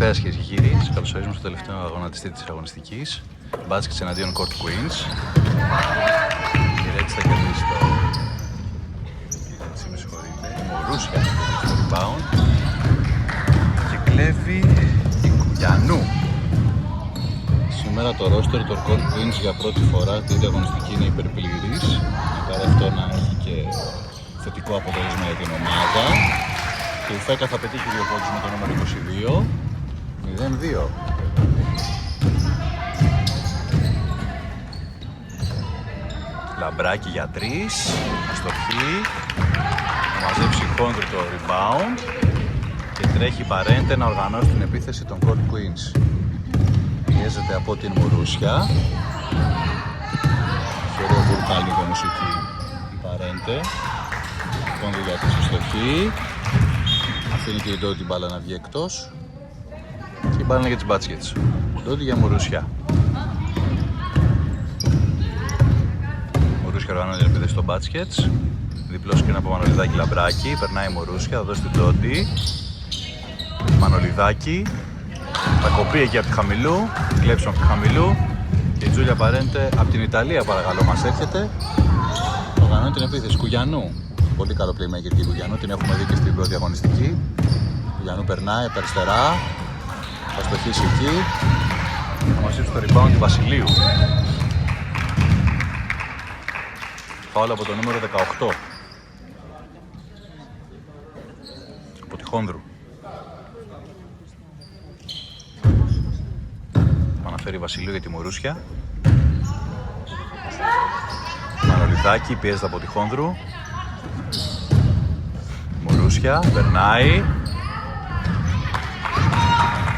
Καλησπέρα κυρίες και κύριοι, σας καλωσορίζουμε στο τελευταίο αγωνιστή της αγωνιστικής. Baskets εναντίον Court Queens. Η Ρέτς θα κερδίσει το... με συγχωρείτε, η Μορούσια στο rebound. Και κλέβει η Κουγιανού. Σήμερα το roster του Court Queens για πρώτη φορά την αγωνιστική είναι υπερπληρής. Παρά αυτό να έχει και θετικό αποτέλεσμα για την ομάδα. Και η Φέκα θα πετύχει 2 πόντους με το νούμερο 22. 0-2. Λαμπράκι για 3. Αστοχή. Θα μαζέψει Χόνδρου το rebound. Και τρέχει η Παρέντε να οργανώσει την επίθεση των Court Queens. Πιέζεται από την Μουρούσια. Χαιρό βουρκάλικο μουσική η Παρέντε. Χόνδρου για 3 αστοχή. Αφήνει και η Ντόντι την μπάλα να βγει εκτός. Και η μπάλα είναι για τις Baskets. Ντόντι για Μουρούσια. Μουρούσια οργανώνει την επίθεση των Baskets. Διπλό σκριν από Μανολιδάκη Λαμπράκη. Περνάει η Μουρούσια, θα δώσει την Ντόντι. Μανολιδάκη. Θα κοπεί εκεί από τη χαμηλού. Κλέψουμε από τη χαμηλού. Και η Τζούλια Παρέντε από την Ιταλία παρακαλώ μας έρχεται. Οργανώνει την επίθεση. Κουγιανού. Πολύ καλό playmaker και Κουγιανού, την έχουμε δει και στην πρώτη αγωνιστική. Κουγιανού περνάει από αριστερά, θα στοχίσει εκεί. Θα μας ήρθε το rebound του Βασιλείου. Φάουλ από το νούμερο 18. Από τη Χόνδρου. Θα αναφέρει Βασιλείου για τη Μουρούσια. Μανολιδάκη πιέζεται από τη Χόνδρου. Μουρούσια, περνάει.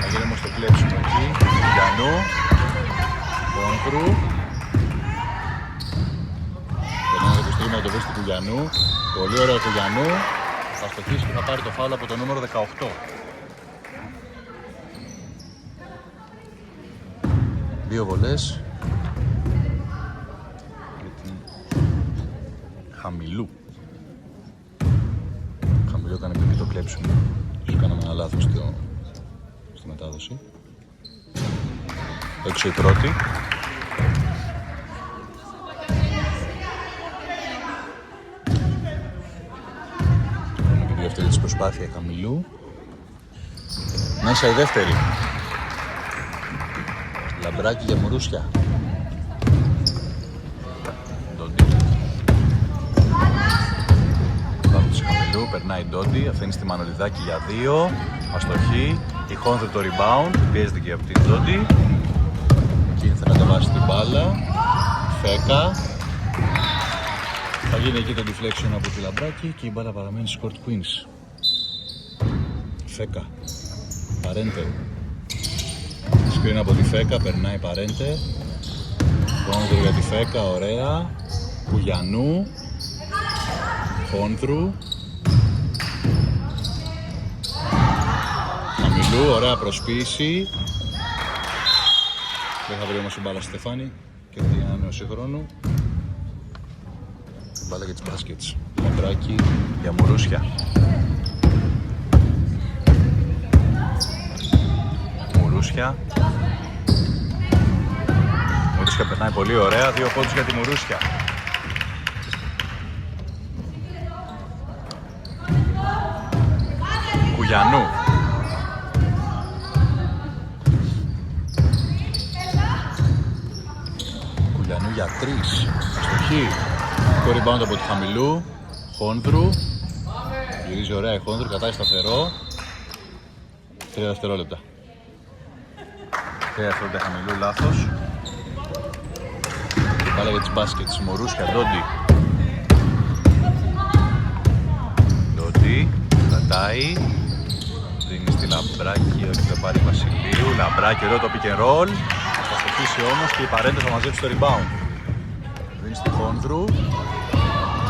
Θα γίνει όμως το κλέψιμο εκεί. Κουγιανού. Χόνδρου. Περνάει το στρίμμα το βρίσκει του Κουγιανού. Πολύ ωραίο Κουγιανού. Θα στοχίσει και θα πάρει το φάουλ από το νούμερο 18. 2 βολές. Για την Χαμηλού. Χαμηλό έκανε πριν και το κλέψουμε. Ίσως κάναμε ένα λάθος στη μετάδοση. Έξω η πρώτη. Κάνουμε και τη δεύτερη της προσπάθεια Χαμηλού. Μέσα η δεύτερη. Λαμπράκι για Μουρούσια. Περνάει η Ντόντι, αφήνει στη Μανολιδάκη για 2. Αστοχή. Η Χόνδρου το rebound. Πιέζεται και από την Ντόντι. Εκεί θα κατεβάσει την μπάλα. Φέκα. Θα γίνει εκεί το deflection από τη Λαμπράκη και η μπάλα παραμένει στις Court Queens. Φέκα. Παρέντε. Σκριν από τη Φέκα. Περνάει Παρέντε. Χόνδρου για τη Φέκα. Ωραία. Κουγιανού. Χόνδρου. Ωραία προσποίηση. Δεν θα βρει όμως η μπάλα στη Στεφάνη και θα γίνει ένα νέο σύγχρονο. Η μπάλα για τις Baskets. Λαμπράκι για Μουρούσια. Μουρούσια. Μουρούσια περνάει πολύ ωραία. 2 πόντους για τη Μουρούσια. Κουγιανού. Για 3. Αστοχή. Το rebound από τη Χαμηλού. Χόνδρου. Γυρίζει ωραία η Χόνδρου. Κατάει σταθερό. 3 δευτερόλεπτα. 3 δευτερόλεπτα Χαμηλού. Λάθος. Πάλα για τις Baskets. Μορούσια. Ντόντι. Ντόντι. Κατάει. Δίνει στη Λαμπράκη. Όχι θα πάρει Βασιλείου. Λαμπράκη. Εδώ το pick and roll. Θα στοχίσει όμως και η Παρέντε θα μαζέψει το rebound. Δίνει στη Χόνδρου.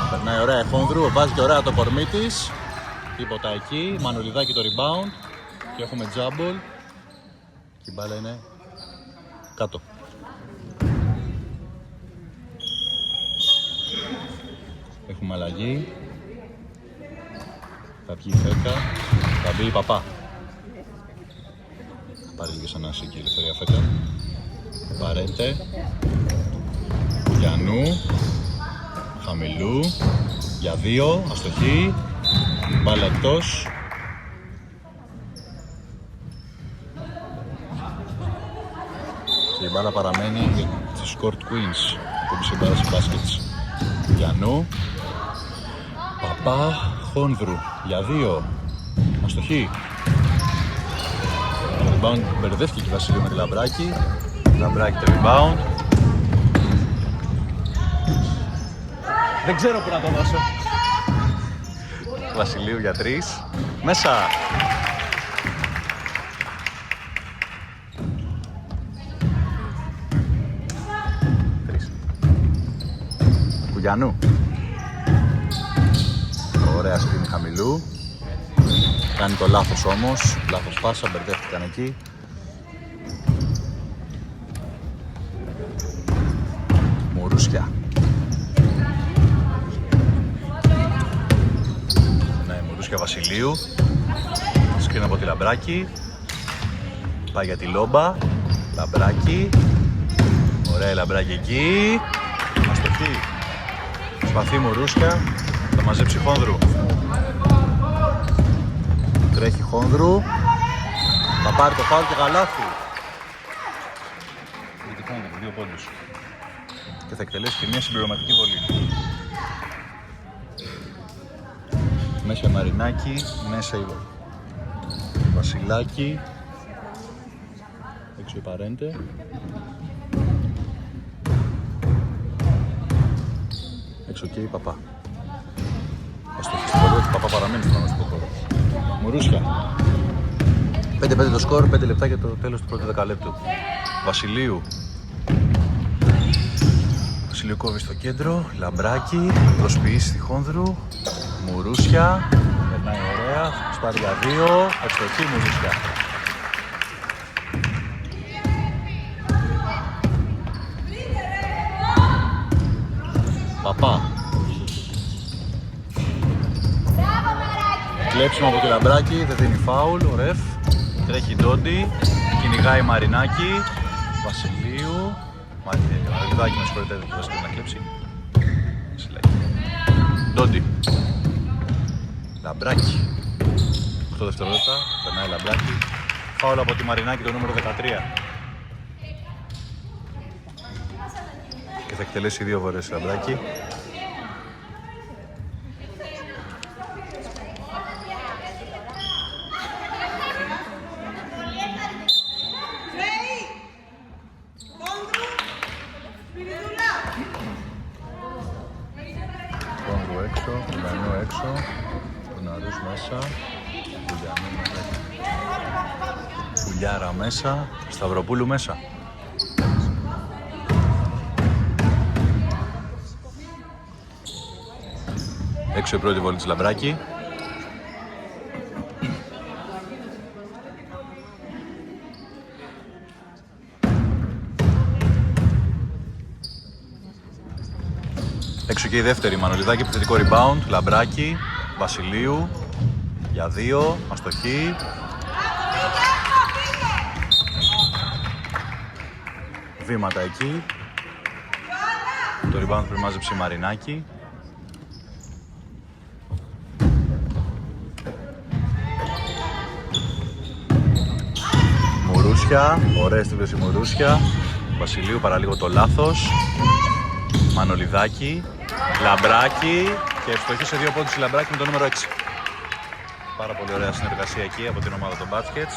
Περνάει ωραία η Χόνδρου. Βάζει και ωραία το κορμί της. Τίποτα εκεί. Μανολιδάκι το rebound. Και έχουμε τζάμπολ. Και η μπάλα είναι κάτω. Έχουμε αλλαγή. Θα βγει η Φέκα. Θα μπει η Παπά. Πάρει λίγες ανάσες εκεί η Ελευθερία Φέκα. Παρέντε. Γιαννού. Χαμηλού. Για 2. Αστοχή. Μπάλα εκτός. Και η μπάλα παραμένει για τις Court Queens που πήσε η μπάλα σε μπάσκετς. Γιαννού. Παπά. Χόνδρου. Για 2. Αστοχή. Το rebound μπερδεύτηκε και η Βασιλείου με τη Λαμπράκη. Λαμπράκη το rebound. Δεν ξέρω πού να το δώσω. Βασιλείου για 3. Μέσα. Κουγιανού. Ωραία σκηνή Χαμηλού. Κάνει το λάθος όμως. Λάθος πάσα, μπερδεύτηκαν εκεί. Μουρούσια. Ναι, Μουρούσια Βασιλείου. Σκριν από τη Λαμπράκη. Πάει για τη Λόμπα. Λαμπράκη. Ωραία η Λαμπράκη εκεί. Αστοχή. Σπαθή Μουρούσια. Θα μαζέψει Χόνδρου. Τρέχει Χόνδρου. Θα πάρει το φάουλ και γαλάθι. Για τη Χόνδρου, 2 πόντους. Και θα εκτελέσει και μια συμπληρωματική βολή. Μέσα Μαρινάκη, μέσα η Βασιλάκη. Έξω η Παρέντε. Έξω και η Παπά. Αστοχή στην πορεία, Παπά παραμένει στην αναστοχή τώρα. Μουρούσια. 5-5 το σκορ, 5 λεπτά για το τέλος του πρώτου δεκαλέπτου. Βασιλείου. Βασιλείου κόβει στο κέντρο, Λαμπράκη, προσποιήσει στη Χόνδρου. Μουρούσια, περνάει ωραία, σπάρει για 2, ευστοχή Μουρούσια. Παπά. Κλέψιμο από τη Λαμπράκη, δεν δίνει φάουλ, ο ρεφ. Τρέχει Ντόντι, κυνηγάει Μαρινάκη, Βασιλείου. Μαρινάκη με συγχωρείτε, δεν θα να κλέψει. Ντόντι. Λαμπράκη. 8 δευτερόλεπτα, περνάει Λαμπράκη. Φάουλ από τη Μαρινάκη, το νούμερο 13. Και θα εκτελέσει 2 φορές Λαμπράκη. Πουλιάρα μέσα, Σταυροπούλου μέσα. Έξω η πρώτη βολή της Λαμπράκη. Έξω και η δεύτερη, Μανολιδάκη, επιθετικό rebound, Λαμπράκη, Βασιλείου, για 2, αστοχή. Βήματα εκεί. Το rebound που μάζεψε η Μαρινάκη. Μουρούσια, ωραία στήβλωση Μουρούσια. Βασιλείου παραλίγο το λάθος. Μανολιδάκη, Λαμπράκη και ευστοχή σε 2 πόντους η Λαμπράκη με το νούμερο 6. Πάρα πολύ ωραία συνεργασία εκεί από την ομάδα των Baskets.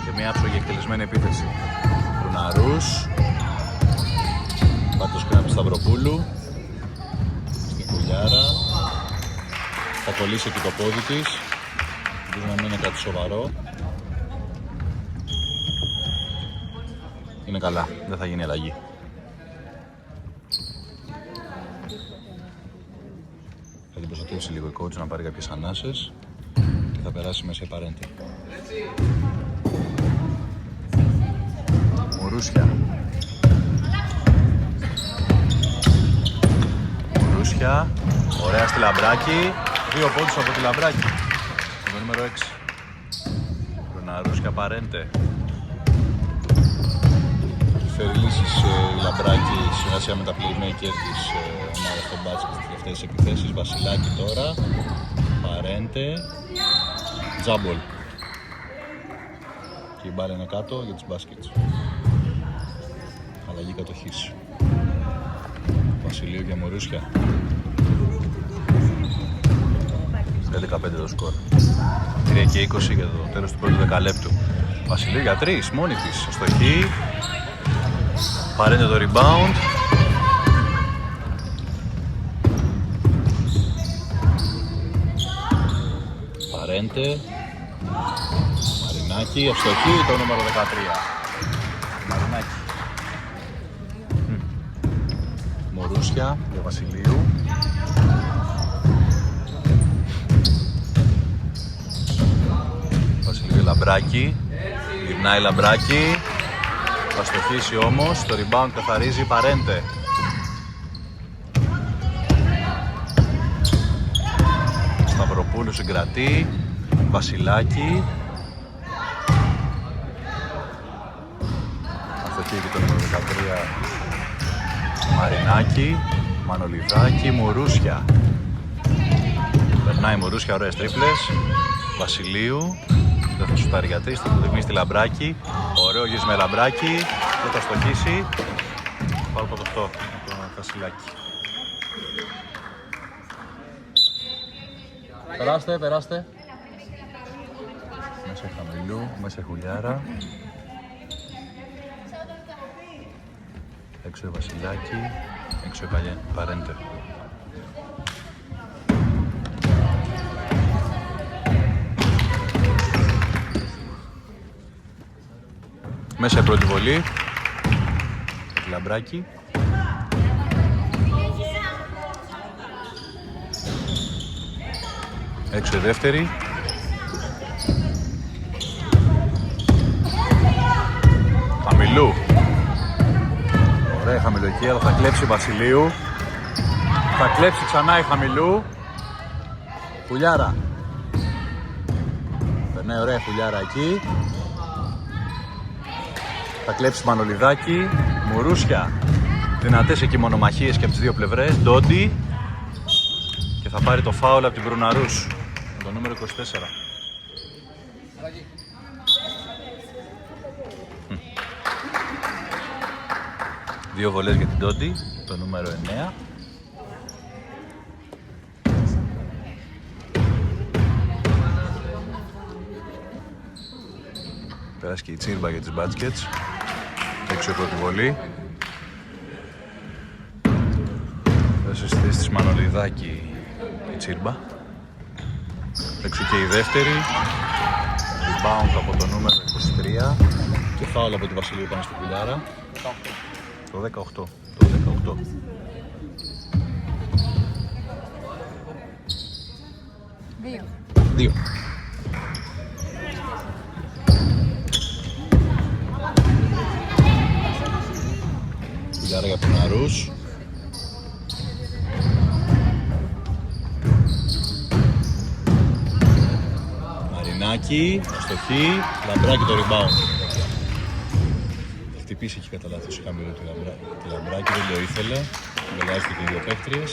Και μια άψογη εκτελεσμένη επίθεση. Ρουναρούς. Πάει το σκριν από Σταυροπούλου. Στην Κουλιάρα. Θα κολλήσει εκεί το πόδι της. Ελπίζω να μην είναι κάτι σοβαρό. Είναι καλά, δεν θα γίνει αλλαγή. Θα την προστατεύσει λίγο η coach να πάρει κάποιες ανάσες και θα περάσει μέσα η Παρέντη. Μουρούσια. Μουρούσια. Ωραία στη Λαμπράκη. 2 πόντους από τη Λαμπράκη. Το νούμερο 6. Μαρούσια Παρέντε. Φέρει λύσεις η Λαμπράκη σε συνεργασία με τα playmaker της ομάδας των μπάσκετ στις τελευταίες επιθέσεις. Βασιλάκη τώρα, Παρέντε, Τζάμπολ. Και η μπάλα είναι κάτω για τις μπάσκετς. Αλλαγή κατοχής. Βασιλείου και Μωρούσια. 15 το σκορ. 3 και 20 για το τέλος του πρώτου δεκαλέπτου. Βασιλείου για 3, μόνη της. Αστοχή. Παρέντε το rebound. Παρέντε. Μαρινάκη, ευστοχή, το νούμερο 13. Μαρινάκη. Μωρούσια για Βασιλείου. Βασιλείου Λαμπράκη. Γυρνάει Λαμπράκη. Θα στοχίσει όμως, το rebound καθαρίζει Παρέντε. Σταυροπούλου συγκρατεί. Βασιλάκη. Αστοχή και το νούμερο 13. Μαρινάκη. Μανολιδάκη. Μουρούσια. Περνάει Μουρούσια, ωραίες τρίπλες. Βασιλείου. Δεν θα σουτάρει για 3, θα το δείχνει στη Λαμπράκη. Ωραίο γύρισμα με Λαμπράκη. Δεν θα στοχίσει. Πάω το 8 το Βασιλάκη. Περάστε, περάστε. Μέσα χαμηλού, μέσα Χουλιάρα. Έξω η Βασιλάκη, έξω η Παρέντε. Μέσα η πρώτη βολή. Λαμπράκη. Έξω η δεύτερη. Χαμηλού. Ωραία χαμηλοκή, αλλά θα κλέψει Βασιλείου. Θα κλέψει ξανά η Χαμηλού. Χουλιάρα. Περνάει ωραία Χουλιάρα εκεί. Θα κλέψει Μανολιδάκη. Μουρούσια. Δυνατές εκεί μονομαχίες και από τις δύο πλευρές. Ντόντι. Και θα πάρει το φάουλ από την Μπρουναρούς. Με το νούμερο 24. Δύο βολές για την Ντόντι. Το νούμερο 9. Πέρασε και η Τσίρμπα για τις μπάτσκετς. Έξω η πρώτη βολή. Πέρασε στη θέση της Μανολιδάκη η Τσίρμπα. Έξω και η δεύτερη. Rebound από το νούμερο 23. Και φάουλ από τη Βασιλείου πάνω στη Χουλιάρα. Το 18. Το 18. Δύο. Χουλιάρα για Πουναρούς. Μαρινάκη, στοχή, Λαμπράκη το rebound. Θα χτυπήσει εκεί κατά λάθος η Χαμηλού τη Λαμπράκη, δεν το ήθελε. Μπελάζεται και οι δύο παίκτριες.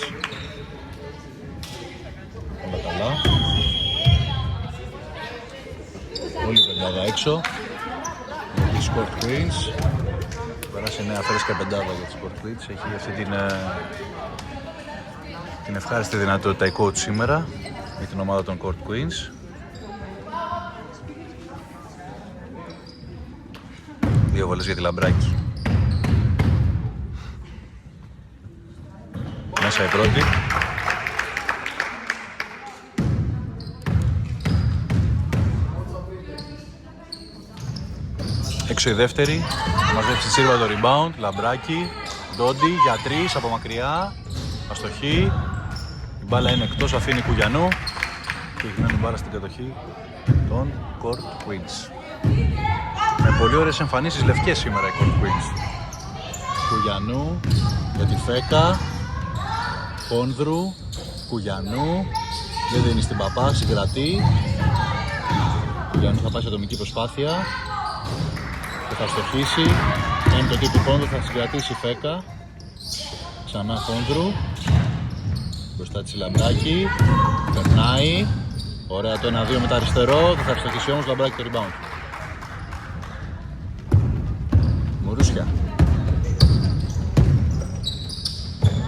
Όλα καλά. Όλη η πεντάδα έξω. Για τις Court Queens. Περάσει νέα φρέσκα πεντάδα για τις Court Queens. Έχει αυτή την ευχάριστη δυνατότητα η coach σήμερα για την ομάδα των Court Queens. Δύο βολές για τη Λαμπράκη. Μέσα η πρώτη. Έξω η δεύτερη. Μαζέψει Τσίρβα το rebound. Λαμπράκη. Ντόντι για 3 από μακριά. Αστοχή. Η μπάλα είναι εκτός, αφήνει Κουγιανού. Και έχει μένει μπάλα στην κατοχή των Court Queens. Με πολύ ωραίες εμφανίσεις λευκές σήμερα οι Court Queens. Κουγιανού για τη Φέκα. Κόνδρου. Κουγιανού. Δεν δίνει στην Παπά, συγκρατεί. Ο Γιάννης θα πάει σε ατομική προσπάθεια και θα στοχίσει. Κάνει το τύπο κόντρο, θα συγκρατήσει η Φέκα. Ξανά κόντρου. Μπροστά της Λαμπράκη. Περνάει. Ωραία το 1-2 με το αριστερό. Δεν θα ευστοχίσει όμως Λαμπράκη το rebound. Μουρούσια.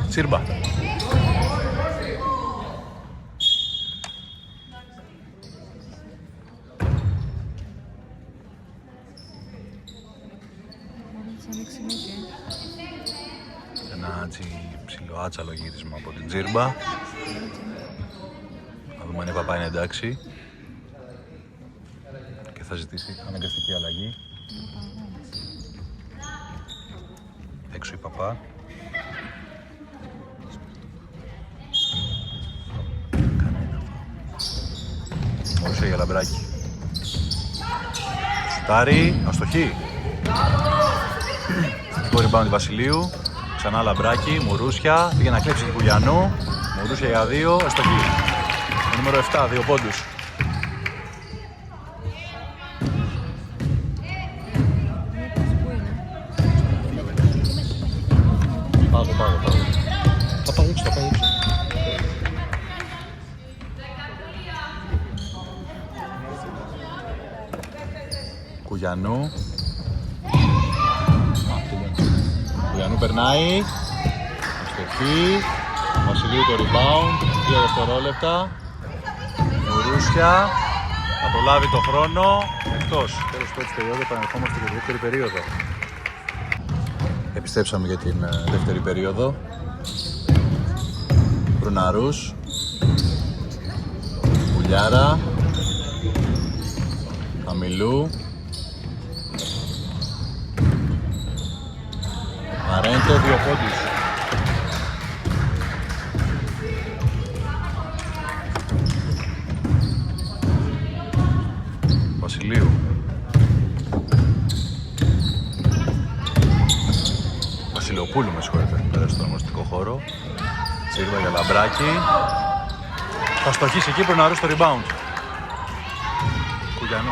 Τσίρμπα. Ένα έτσι ψιλοάτσαλο γύρισμα από την Τσίρμπα. Να δούμε αν η Παπά είναι εντάξει και θα ζητήσει αναγκαστική αλλαγή. Έξω η Παπά. Μόλις για Λαμπράκη. Σουτάρι, αστοχή. Το rebound Βασιλείου. Ξανά Λαμπράκη, Μουρούσια. Πήγε να κλέψει την Κουλιανού. Μουρούσια για 2, αστοχή. Το νούμερο 7, 2 πόντους. Πάγω. Θα πάει έξω. Κουλιανού. Κουλιανού περνάει. Αστοχή. Βασιλείου το rebound. 2 δευτερόλεπτα. Μουρούσια. Θα το λάβει το χρόνο. Εκτός. Τέλος πρώτης περίοδου. Επανερχόμαστε για τη δεύτερη περίοδο. Επιστρέψαμε για την δεύτερη περίοδο. Μπρουναρούς. Πουλιάρα. Χαμηλού. Μαρέντο, 2 πόντους. Βασιλείου. Βασιλεοπούλου, με συγχωρείτε, πέρα στον γνωστικό χώρο. Τσίρβα για Λαμπράκη. Θα στοχίσει εκεί, Προναρού στο rebound. Κουλιανού.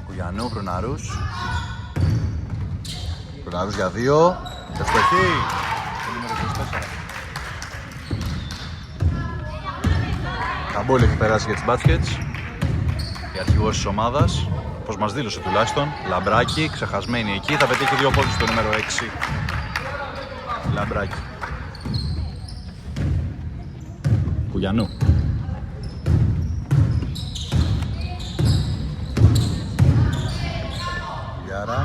Κουλιανού, Προναρούς. Προναρούς για 2. Ευστοχή. Το νούμερο 24. Καμπόλη έχει περάσει για τις μπάσκετς. Η αρχηγός της ομάδας. Όπως μας δήλωσε τουλάχιστον. Λαμπράκη, ξεχασμένη εκεί. Θα πετύχει 2 πόντους στο νούμερο 6. Λαμπράκη. Κουλιανού. Γιάρα.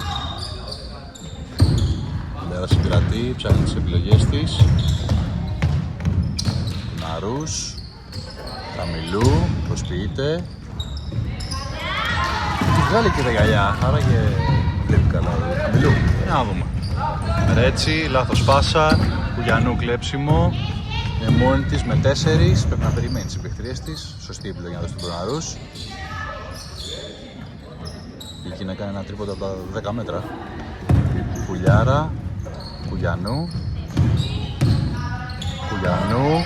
Λέρα συγκρατεί, ψάχνει τις επιλογές της. Ναρούς. Χαμηλού, προσποιείται. Τη βγάλει και τα γυαλιά, άρα και βλέπει καλά. Χαμηλού, να δούμε. Ρέτσι, λάθος πάσα. Κουλιανού κλέψιμο. Είναι μόνη της με 4. Πρέπει να περιμένει τις συμπαιχτρίες της. Σωστή επιλογή να δώσει την Προναρούς. Εκεί να κάνει ένα τρίποντο από τα 10 μέτρα. Κουλιάρα. Κουλιανού. Κουλιανού.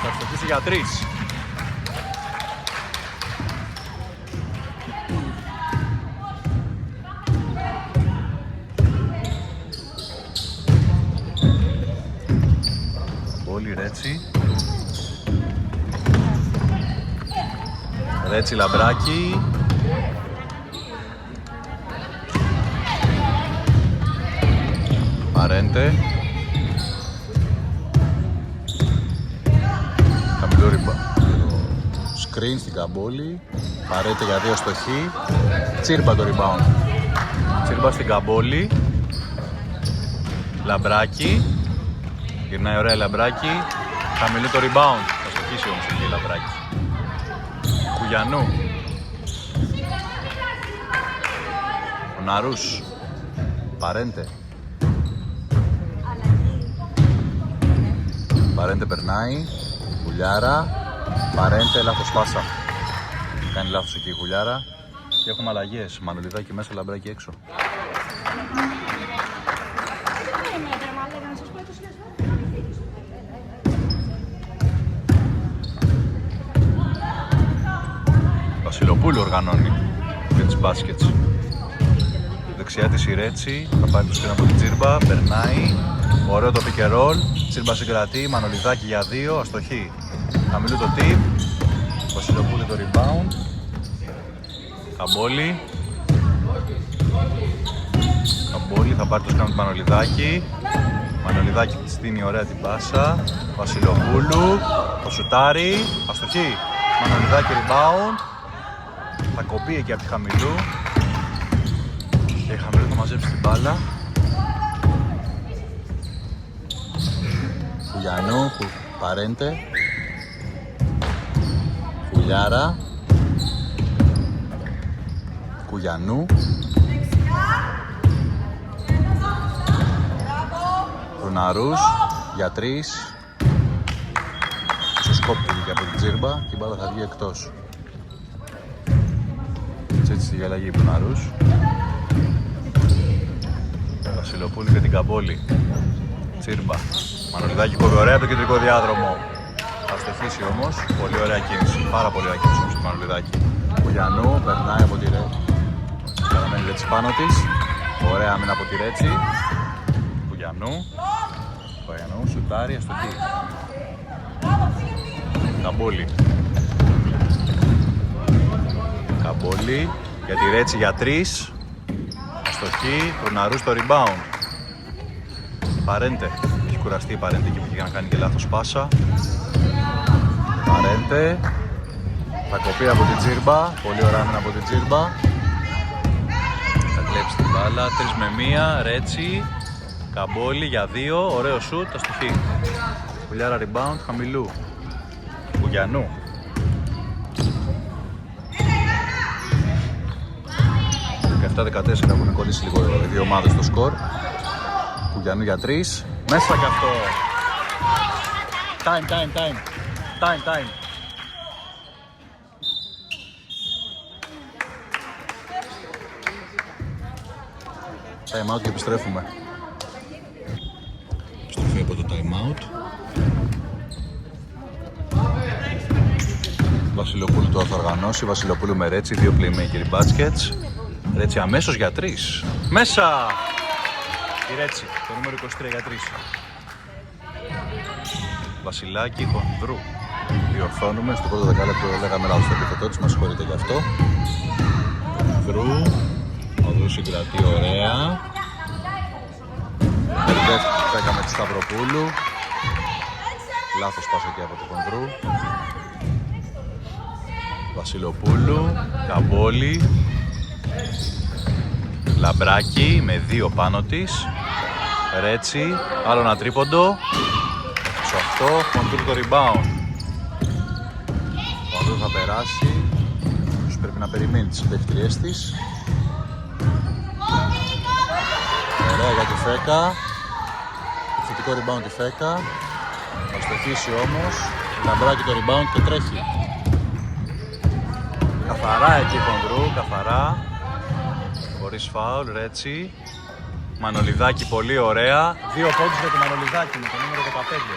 Θα φτωχίσει για 3. Πολύ Ρέτσι. Ρέτσι Λαμπράκη. Παρέντε. Χαμηλό screen στην Καμπόλη. Παρέντε για 2 στοχή. Τσίρμπα το rebound. Τσίρμπα στην Καμπόλη. Λαμπράκη. Γυρνάει ωραία Λαμπράκη. Χαμηλό το rebound. Θα στοχίσει όμως εκεί Λαμπράκη. Κουλιανού. Ο Ναρούς. Παρέντε. Παρέντε περνάει. Κουλιάρα. Παρέντε, λάθος πάσα. Κάνει λάθος εκεί η Κουλιάρα. Και έχουμε αλλαγές. Μανολιδάκι μέσα, Λαμπράκη έξω. Βασιλοπούλου οργανώνει για τις μπάσκετς. Δεξιά της η Ρέτσι, θα πάρει το σκριν από την Τζίρμπα, περνάει. Ωραίο το pick and roll, Τζίρμπα συγκρατεί, Μανολιδάκη για 2, αστοχή. Χαμηλού το tip, Βασιλοπούλου το rebound. Καμπόλη. Καμπόλη θα πάρει το σκριν του Μανολιδάκη. Μανολιδάκη της δίνει ωραία την πάσα. Βασιλοπούλου, το σουτάρι, αστοχή. Μανολιδάκη rebound. Θα κοπεί εκεί από τη χαμηλού. Και η χαμηλού θα μαζέψει την μπάλα. Φουλιανού, Παρέντε. Φουλιάρα. Κουγιανού. Ρουναρούς για 3. Σκόπτηκε και από την Τζίρμπα και η μπάλα θα βγει εκτός. Έτσι στη γαλαγή Ρουναρούς. Βασιλοπούλου για την Καμπόλη. Τζίρμπα. Μανολιδάκη κόβει ωραία από το κεντρικό διάδρομο. Θα στοχίσει όμως. Πολύ ωραία κίνηση. Πάρα πολύ ωραία κίνηση όμως του Μανολιδάκη. Κουγιανού περνάει από τη Ρέτσι. Παραμένει Ρέτσι πάνω της. Ωραία άμυνα από τη Ρέτσι. Κουγιανού. Σουτάρει, αστοχή. Καμπόλη. Καμπόλη για τη Ρέτσι για 3. Αστοχή, Ρουναρού στο rebound. Παρέντε. Έχει κουραστεί η Παρέντε και πήγε να κάνει και λάθος πάσα. Παρέντε. Θα κοπεί από την Τζίρμπα. Πολύ ωραία άμυνα από την Τζίρμπα. Θα κλέψει την μπάλα. 3 με 1. Ρέτσι. Καμπόλη για 2. Ωραίο σουτ. Αστοχή. Πουλιάρα rebound. Χαμηλού. Κουγιανού. Και 7-14 έχουν κολλήσει λίγο οι δύο ομάδες στο σκορ. Κουγιανού για 3. Μέσα κι αυτό. Time. Time out και επιστρέφουμε. Επιστροφή από το time out. Βασιλοπούλου το θα οργανώσει. Βασιλοπούλου με Ρέτσι, 2 playmaker baskets. Ρέτσι αμέσως για 3. Μέσα! Η Ρέτσι, το νούμερο 23 για 3. Βασιλάκη, Χονδρού. Διορθώνουμε, στο πρώτο δεκάλεπτο λέγαμε λάθος το επίθετό της, μας συγχωρείτε γι' αυτό. Χονδρού, Χονδρού συγκρατεί ωραία. Έκαμε τη Σταυροπούλου. Λάθος πάσα εκεί από τον Χονδρού. Βασιλοπούλου, Καμπόλη. Λαμπράκι με 2 πάνω της. Ρέτσι, άλλο ένα τρίποντο. Σε αυτό, Χονδρού το rebound. Ο Χονδρού θα περάσει. Πρέπει να περιμένει τις συντεκτριές της. Ωραία για τη Φέκα. Θετικό rebound τη Φέκα. Θα στοχίσει όμως. Λαμπράκι το rebound και τρέχει. Καθαρά εκεί Χονδρού, καθαρά. Χωρίς φάουλ, Ρέτσι. Μανολιδάκη πολύ ωραία. 2 πόντους για το Μανολιδάκη με το νούμερο 15.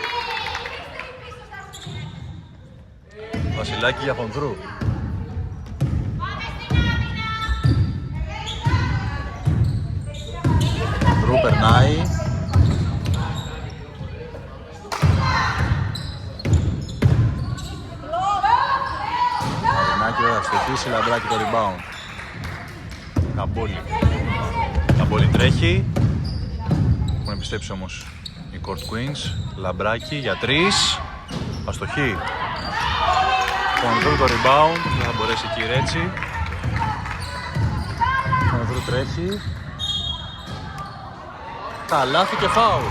Βασιλάκη για Χονδρού. Χονδρού περνάει. Μαρινάκη θα στοχίσει, Λαμπράκι το rebound. Καμπόλη. Καμπόλη τρέχει. Έχουν επιστρέψει όμως οι Court Queens. Λαμπράκι για 3. Αστοχή. Χονδρού το rebound. Δεν θα μπορέσει εκεί η Ρέτσι. Χονδρού τρέχει. Τα λάθη και φάουλ.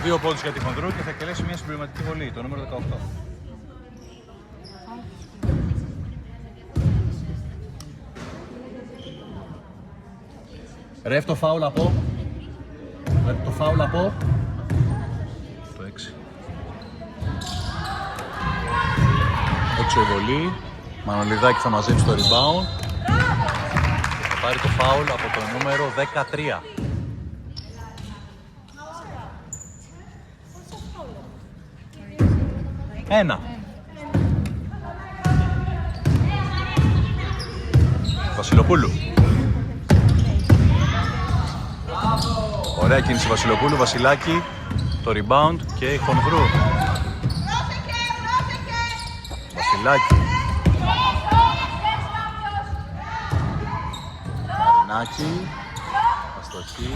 2 πόντους για τη Χονδρού και θα εκτελέσει μια συμπληρωματική βολή. Το νούμερο 18. Ρεφ το φάουλ από. Το φάουλ από. Το 6. Έξω η βολή. Μανολιδάκη θα μαζέψει το rebound. Και θα πάρει το φάουλ από το νούμερο 13. Ένα. Βασιλοπούλου. Ωραία κίνηση Βασιλοπούλου, Βασιλάκη, το rebound και η Χονδρού. Βασιλάκη. Μαρινάκη, αστοχή.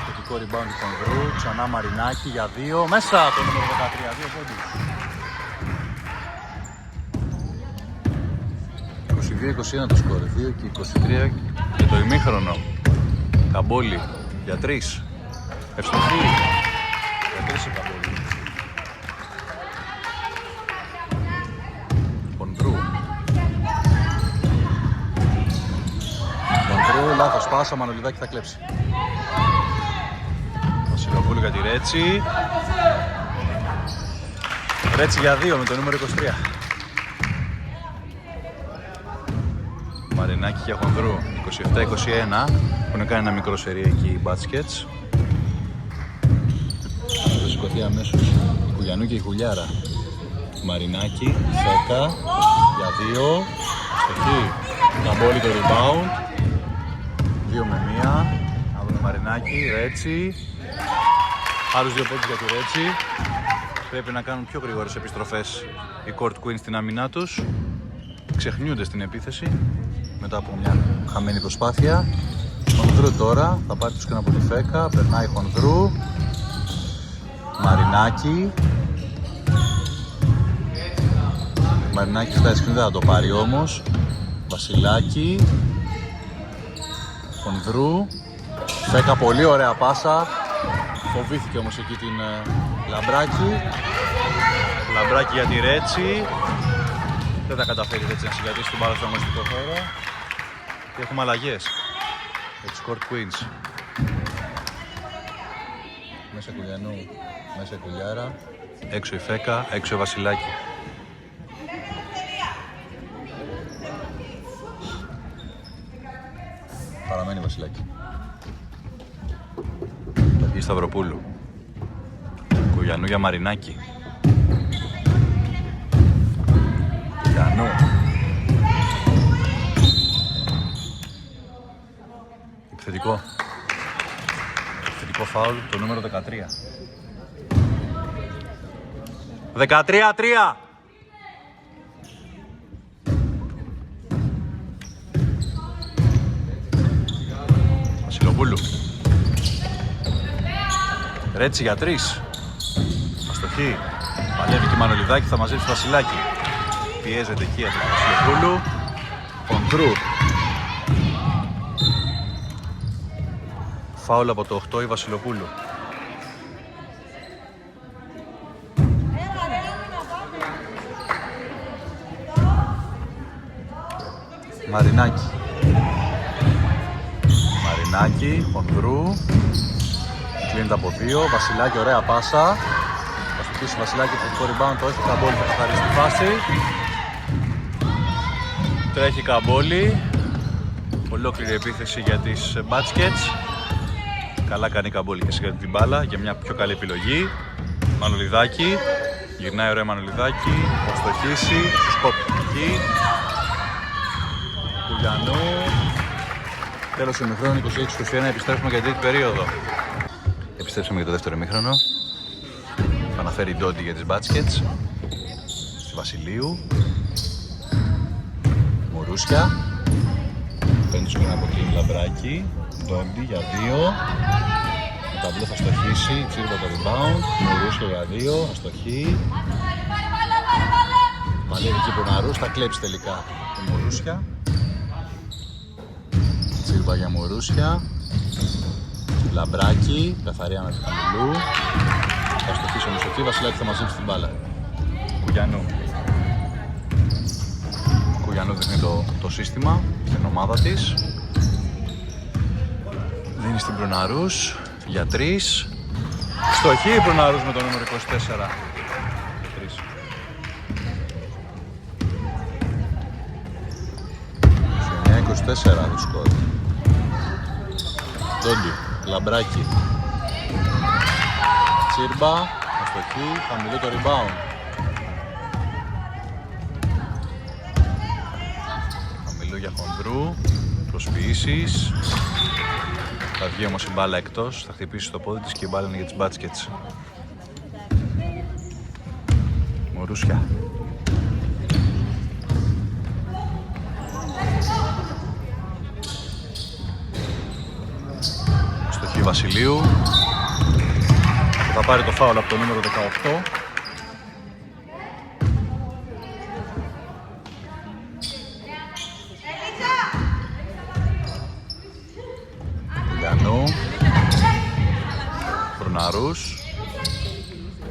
Θετικό rebound του Χονδρού, ξανά Μαρινάκη για 2. Μέσα το νούμερο 13, 2 πόντους. 22-21 το σκορ, 2 και 23 για το ημίχρονο. Καμπόλη για 3. Ευστοχή για 3 η Καμπόλη. Χονδρού. Χονδρού, λάθος πάσα, Μανολιδάκη θα κλέψει. Βασιλοπούλου για τη Ρέτσι. Ρέτσι για 2 με το νούμερο 23. Μαρινάκη και Χονδρού, 27-21, έχουν κάνει ένα μικρό σερί εκεί οι Μπάτσκετς. Θα σηκωθεί αμέσως η Κουλιανού και η Χουλιάρα. Μαρινάκη, Φέκα, για 2, στοχή, Καμπόλη το rebound, 2 με 1, αύριο Μαρινάκη, Ρέτσι, άλλους 2 πόντους για τη Ρέτσι. Πρέπει να κάνουν πιο γρήγορες επιστροφές οι Court Queens στην άμυνά τους. Ξεχνιούνται στην επίθεση μετά από μια χαμένη προσπάθεια. Χονδρού τώρα, θα πάρει τους και από τη Φέκα, περνάει Χονδρού. Μαρινάκη. Μαρινάκη στα σκριν, δεν θα το πάρει όμως. Βασιλάκη. Χονδρού. Φέκα, πολύ ωραία πάσα. Φοβήθηκε όμως εκεί την Λαμπράκη. Λαμπράκη για τη Ρέτσι. Δεν θα καταφέρει έτσι να συγκρατήσει την μπάλα στο αγωνιστικό χώρο. Και έχουμε αλλαγές για τους Court Queens. Μέσα Κουλιανού, μέσα Κουλιάρα. Έξω η Φέκα, έξω η Βασιλάκη. Παραμένει η Βασιλάκη. Θα βγει Σταυροπούλου. Κουλιανού για Μαρινάκη. Κουλιανού. Επιθετικό. Επιθετικό φάουλ, το νούμερο 13. 13-3. Βασιλοπούλου. Ρέτσι για 3. Αστοχή. Παλεύει και η Μανολιδάκη, θα μαζέψει το Βασιλάκη. Πιέζεται εκεί από τον Βασιλοπούλου. Χονδρού. Φάουλ από το 8 η Βασιλοπούλου. Μαρινάκη. Μαρινάκη, Χονδρού. Κλείνεται από 2. Βασιλάκη, ωραία πάσα. Θα στοιχήσει ο Βασιλάκη, θετικό rebound, το έχει Καμπόλη, θα καθαρίσει τη φάση. Τρέχει Καμπόλη. Ολόκληρη επίθεση για τις Μπάτσκετς. Καλά κάνει η Καμπόλη και συγκρατεί την μπάλα για μια πιο καλή επιλογή. Μανολιδάκη. Γυρνάει ωραία Μανολιδάκη. Θα στοχίσει. Σκοπική. Κουλιανού. Τέλος του ημιχρόνου 26-21. Επιστρέφουμε για την τρίτη περίοδο. Επιστρέψαμε για το δεύτερο ημίχρονο. Θα αναφέρει η Ντόντι για τις Μπάτσκετς. Στη Βασιλείου. Μουρούσια. Παίρνει τους από την Λαμπράκη. Ντόντι για 2. Το ταμπλό θα στοχίσει. Τσίρβα το rebound. Μουρούσια για 2. Αστοχή. Παλεύει εκεί Ποναρούς. Θα κλέψει τελικά το Μουρούσια. Τσίρβα για Μουρούσια. Λαμπράκη. Καθαρή ανάπτυξη χαμηλού. Θα στοχίσει όμως εκεί. Βασιλάκη θα μαζέψει την μπάλα. Κουλιανού. Κουλιανού δείχνει το σύστημα στην ομάδα της. Δίνει στην Προναρούς για 3. Στοχή Προναρούς με το νούμερο 24. 29-24 το σκορ. Ντόντι, Λαμπράκη. Τσίρμπα, αστοχή, χαμηλό το rebound. Χαμηλό για Χονδρού. Προσποιήσεις. Θα βγει όμως η μπάλα εκτός, θα χτυπήσει στο πόδι της και η μπάλα είναι για τις μπάτσκετς. Μορούσια. Στοχή Βασιλείου. Θα πάρει το φάουλ από το νούμερο 18. Γιαννού. Φρουναρούς.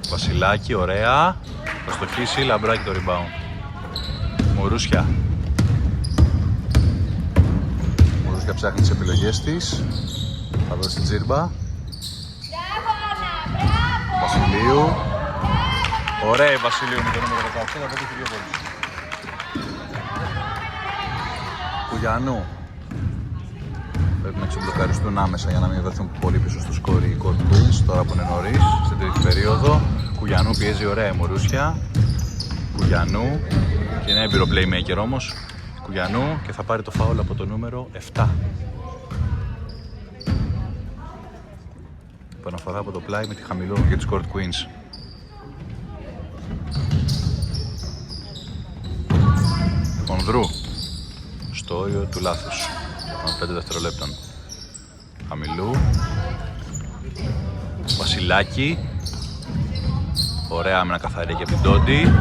Βασιλάκη, ωραία. Θα στοχίσει, Λαμπράκη το rebound. Μορούσια. Μορούσια ψάχνει τις επιλογές της. Θα δώσει την Τζίρμπα. Βασιλείου. Ωραία η Βασιλείου με το νούμερο 18, θα πετύχει 2 βόλους. Κουγιανού. Πρέπει να ξεμπλοκαριστούν άμεσα για να μην βρεθούν πολύ πίσω στο σκορ οι Court Queens, τώρα που είναι νωρίς, στην τρίτη περίοδο. Κουγιανού πιέζει ωραία η Μορούσια. Κουγιανού. Και είναι έμπειρο playmaker όμως. Κουγιανού και θα πάρει το φάουλ από το νούμερο 7. Επαναφορά από το πλάι με τη χαμηλό για τις Court Queens. Χονδρού. Στο όριο του λάθους. 5 δευτερολέπτων. Χαμηλού. Βασιλάκη. Ωραία άμυνα καθαρή και από την Τόντι.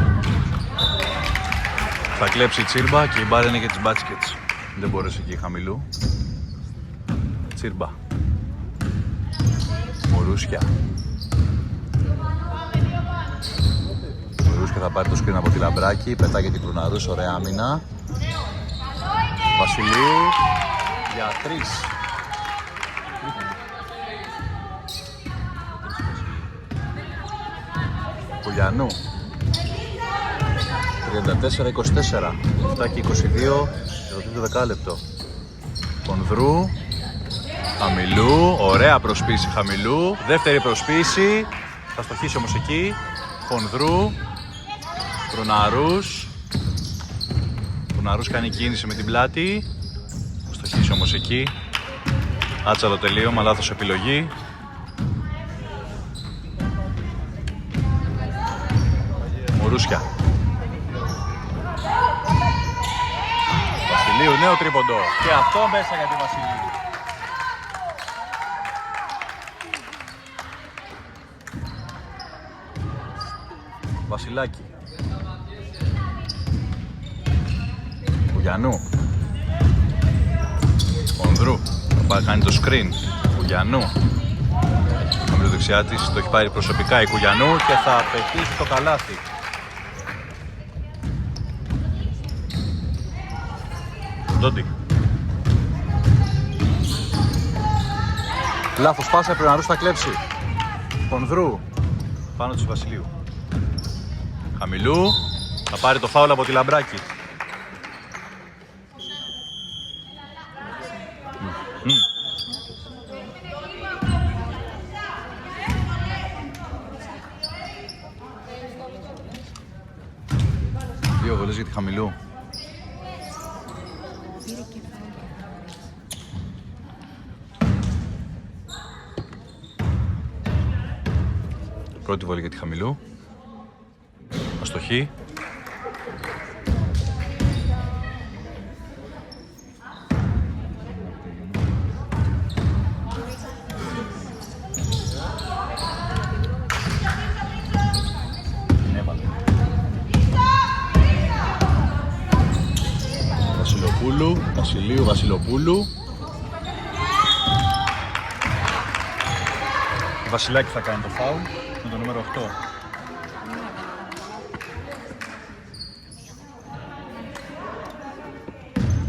Θα κλέψει η Τσίρμπα και η μπάλα είναι για τις μπάτσκετς. Δεν μπορείς εκεί Χαμηλού. Τσίρμπα. Μορούσια. Μορούσια θα πάρει το screen από τη Λαμπράκη. Πετάγει την Κρουναρούς, ωραία άμυνα. Βασιλείου για 3. Κουλιανού. 34-24. 7 και 22 το τρίτο δεκάλεπτο. Χονδρού. Χαμηλού. Ωραία προσποίηση Χαμηλού. Δεύτερη προσποίηση. Θα στοχίσει όμως εκεί. Χονδρού. Κρουναρούς. Κρουναρούς κάνει κίνηση με την πλάτη. Θα στοχίσει όμως εκεί. Άτσαλο τελείωμα, λάθος επιλογή. Μορούσια. Βασιλείου, νέο τρίποντο. Και αυτό μέσα για τη Βασιλείου. Βασιλάκη. Κουγιανού. Χονδρού. Θα κάνει το screen. Κουγιανού. Με το δεξιά της το έχει πάρει προσωπικά η Κουγιανού και θα πετύχει το καλάθι. Ντόντι. Λάθος πάσα, πρέπει να ρούς θα κλέψει. Χονδρού. Πάνω της Βασιλείου. Χαμηλού. Θα πάρει το φάουλ από τη Λαμπράκη. Δύο βολές για τη Χαμηλού. Πρώτη βολή για τη Χαμηλού. Αστοχή. Βασιλοπούλου, Βασιλείου, Βασιλοπούλου. Η Βασιλάκη θα κάνει το φάουλ με το νούμερο 8.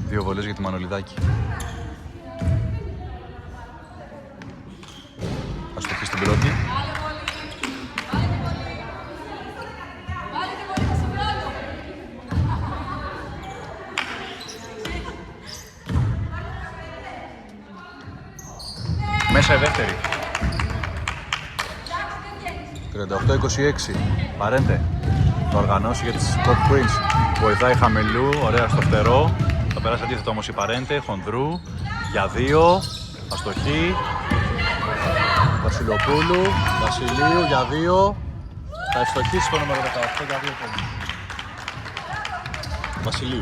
Δύο βολές για τη Μανολιδάκη. Θα στοχεί στην πρώτη. Μέσα η δεύτερη. 38-26. Παρέντε. Θα οργανώσει για τις Court Queens. Βοηθάει Χαμηλού. Ωραία στο φτερό. Θα περάσει αντίθετα όμως η Παρέντε, Χονδρού, για 2, αστοχή. Βασιλοπούλου, Βασιλείου για 2. Θα ευστοχίσει το νούμερο 18 για 2 πόντους. Βασιλείου.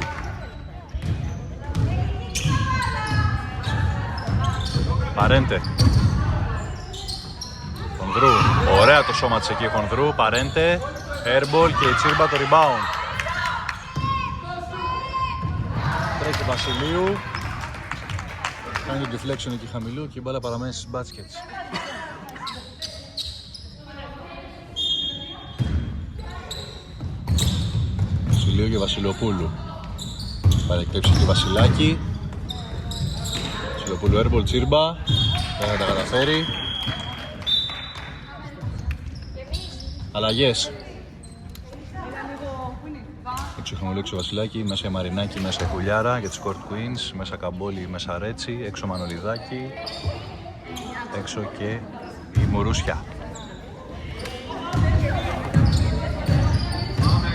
Παρέντε. Χονδρού. Ωραία το σώμα της εκεί Χονδρού. Παρέντε. Airball και η Τσίρμπα το rebound. Τρέχει Βασιλείου. Κάνει το deflection εκεί χαμηλού και η μπάλα παραμένει στις μπάτσκετς. Βασιλείου και Βασιλοπούλου. Παρεκτέψει και Βασιλάκη. Βασιλοπούλου airball, Τσίρμπα. Δεν θα τα καταφέρει. Αλλαγές. Έξω χαμηλό ο Βασιλάκη, μέσα η Μαρινάκη, μέσα η Κουλιάρα για τις Court Queens, μέσα Καμπόλη, μέσα Ρέτσι, έξω Μανολιδάκη, έξω και η Μουρούσια.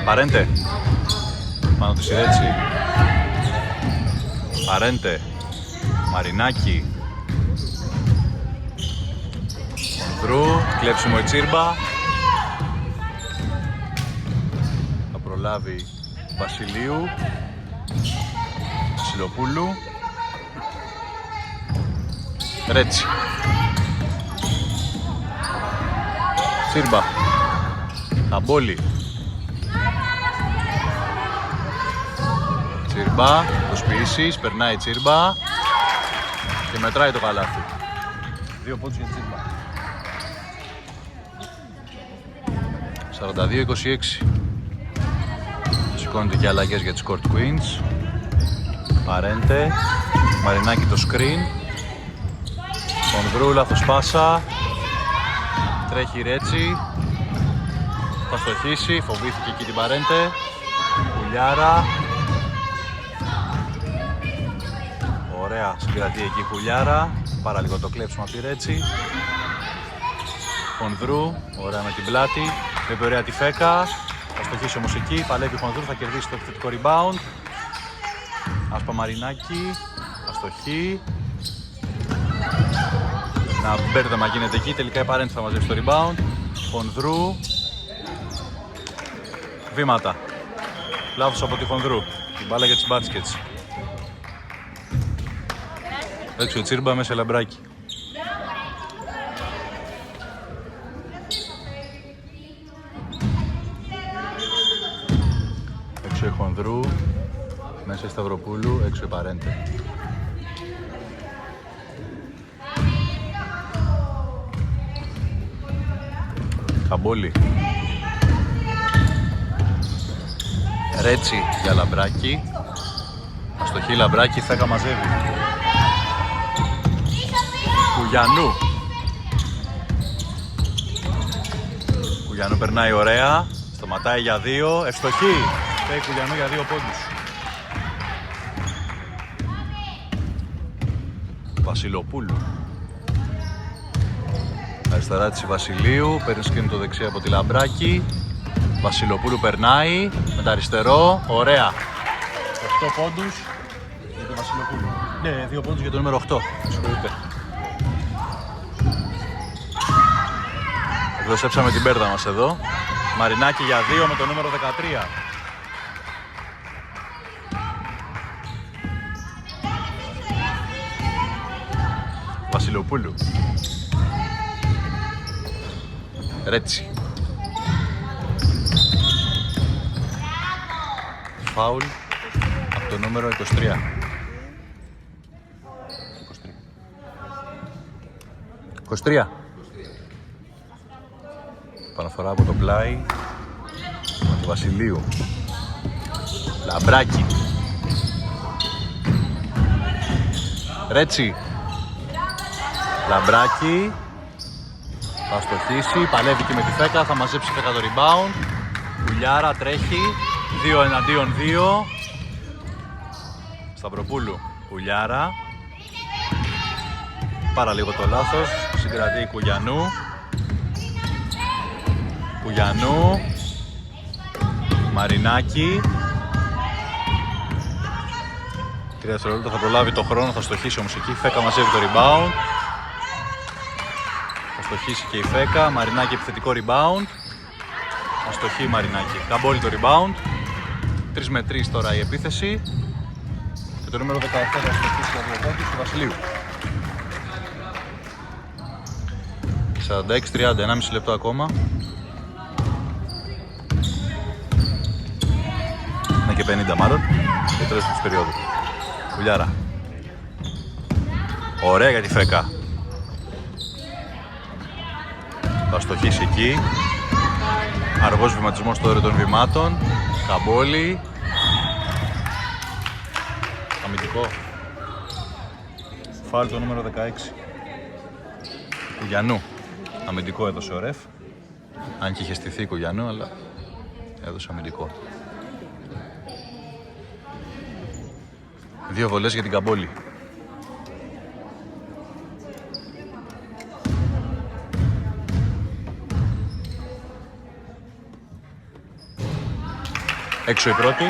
Παρέντε, πάνω της η Ρέτσι. Παρέντε, Μαρινάκη, Χονδρού, κλέψιμο η Τσίρμπα. Θα προλάβει Βασιλείου, Βασιλοπούλου, Ρέτσι. Τσίρμπα, Καμπόλη. Τσίρμπα, το σπίσεις, περνάει η Τσίρμπα και μετράει το καλάθι. 2 πόντους για Τσίρμπα. 42-26. Σηκώνονται και αλλαγές για τις Court Queens. Παρέντε, Μαρινάκη το screen. Χονδρού, λάθος πάσα. Τρέχει η Ρέτσι. Θα στοχίσει, φοβήθηκε εκεί την Παρέντε. Κουλιάρα. Ωραία, συγκρατεί εκεί η Κουλιάρα. Πάρα λίγο το κλέψουμε από τη Ρέτσι. Χονδρού, ωραία με την πλάτη. Βλέπει ωραία τη Φέκα. Θα στοχίσει όμως εκεί, παλεύει ο Χονδρού, θα κερδίσει το επιθετικό rebound. Άσπα Μαρινάκη, αστοχή. Ένα μπέρδεμα γίνεται εκεί, τελικά η Παρέντε θα μαζέψει το rebound. Χονδρού. Βήματα. Λάθος από τη Χονδρού. Την μπάλα για τις μπάτσκετς. Έξω η Τσίρμπα, μέσα Λαμπράκι. Έξω η Χονδρού, μέσα η Σταυροπούλου, έξω η Παρέντε. Καμπόλη. Ρέτσι για Λαμπράκι. Αστοχή Λαμπράκι, Φέκα μαζεύει. Κουγιανού. Κουγιανού περνάει ωραία. Σταματάει για 2. Ευστοχή. Φταίει Κουγιανού για 2 πόντους. Βασιλοπούλου. Αριστερά της Βασιλείου. Παίρνει σκριν το δεξί από τη Λαμπράκη. Βασιλοπούλου περνάει. Με τα αριστερό. Ωραία. 8 πόντους για τον Βασιλοπούλου. Ναι, 2 πόντους για το νούμερο 8. Συγχωρείτε. Εκδοσέψαμε την πέρδα μας εδώ. Μαρινάκη για 2 με το νούμερο 13. Βασιλοπούλου. Ρέτσι. Φάουλ από το νούμερο 23. 23. Παναφορά από το πλάι του Βασιλείου. Λαμπράκι. Ρέτσι. Λαμπράκι. Θα στοχίσει, παλεύει και με τη Φέκα, θα μαζέψει Φέκα το rebound. Κουλιάρα τρέχει, 2 εναντίον 2. Σταυροπούλου, Κουλιάρα. Πάρα λίγο το λάθος, συγκρατεί Κουγιανού. Κουγιανού. Μαρινάκη. 3 δευτερόλεπτα, θα προλάβει το χρόνο, θα στοχίσει όμως εκεί. Φέκα μαζεύει το rebound. Θα στοχίσει και η Φέκα. Μαρινάκη επιθετικό rebound. Αστοχή η Μαρινάκη. Καμπόλι το rebound. 3 με 3 τώρα η επίθεση. Και το νούμερο 17 θα στοχίσει για το του Βασιλείου. 46-30, 1,5 λεπτό ακόμα. Είναι και 50 μάλλον. Και τέλος της περίοδου. Κουλιάρα. Ωραία για τη Φέκα. Θα στοχίσει εκεί. Αργός βηματισμός στο όριο των βημάτων. Καμπόλι. Αμυντικό. Φάουλ το νούμερο 16. Κουγιανού. Αμυντικό έδωσε ο ρεφ. Αν και είχε στηθεί Κουγιανού, αλλά έδωσε αμυντικό. 2 βολές για την Καμπόλη. Έξω η πρώτη.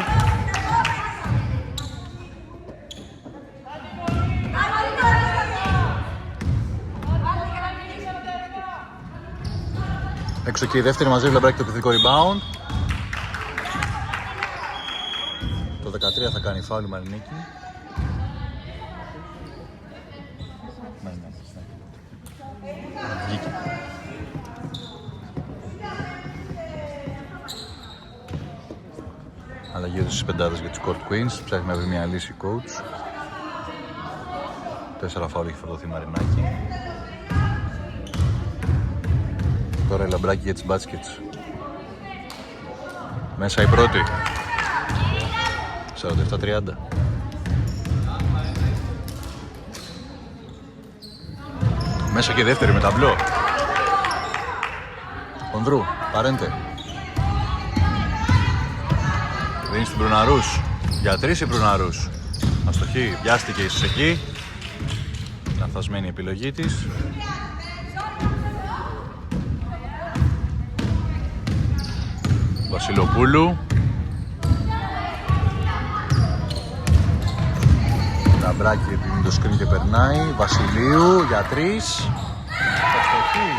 Έξω και η δεύτερη, μαζεύει Λαμπράκη το επιθετικό rebound. Το 13 θα κάνει φάουλ η Μαρινίκη. Βγήκε. Αλλαγή στις πεντάδες για τους Court Queens. Ψάχνει να βρει μια λύση coach. 4 φάουλ έχει φορτωθεί η Μαρινάκη. Τώρα η Λαμπράκη για τις baskets. Μέσα η πρώτη. 47-30. Μέσα και η δεύτερη με ταμπλό. Κονδρού, Παρέντε. Δίνει στην Προυναρούς. Για 3 η Προυναρούς. Αστοχή, βιάστηκε ίσως εκεί. Λανθασμένη η επιλογή της. Βασιλοπούλου. Λαμπράκη επειδή το σκριν και περνάει. Βασιλείου για 3. Αστοχή.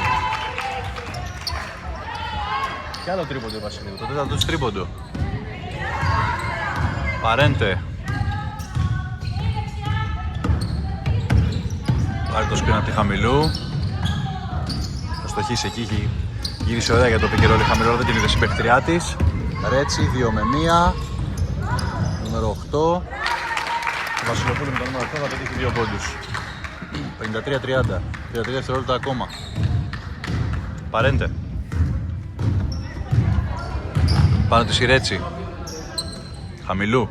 Κι άλλο τρίποντο Βασιλείου. Το τέταρτο της τρίποντο. Παρέντε. Πάρει το σκριν από τη χαμηλού. Θα στοχίσει εκεί. Γύρισε ωραία για το pick and roll η χαμηλό. Δεν την είδε η παίκτριά της. Ρέτσι 2 με 1. Νούμερο 8. Ο Βασιλοπούλου με το νούμερο 8 θα πετύχει 2 πόντους. 53-30. 33 δευτερόλεπτα ακόμα. Παρέντε. Πάνω τη Ρέτσι. Χαμηλού.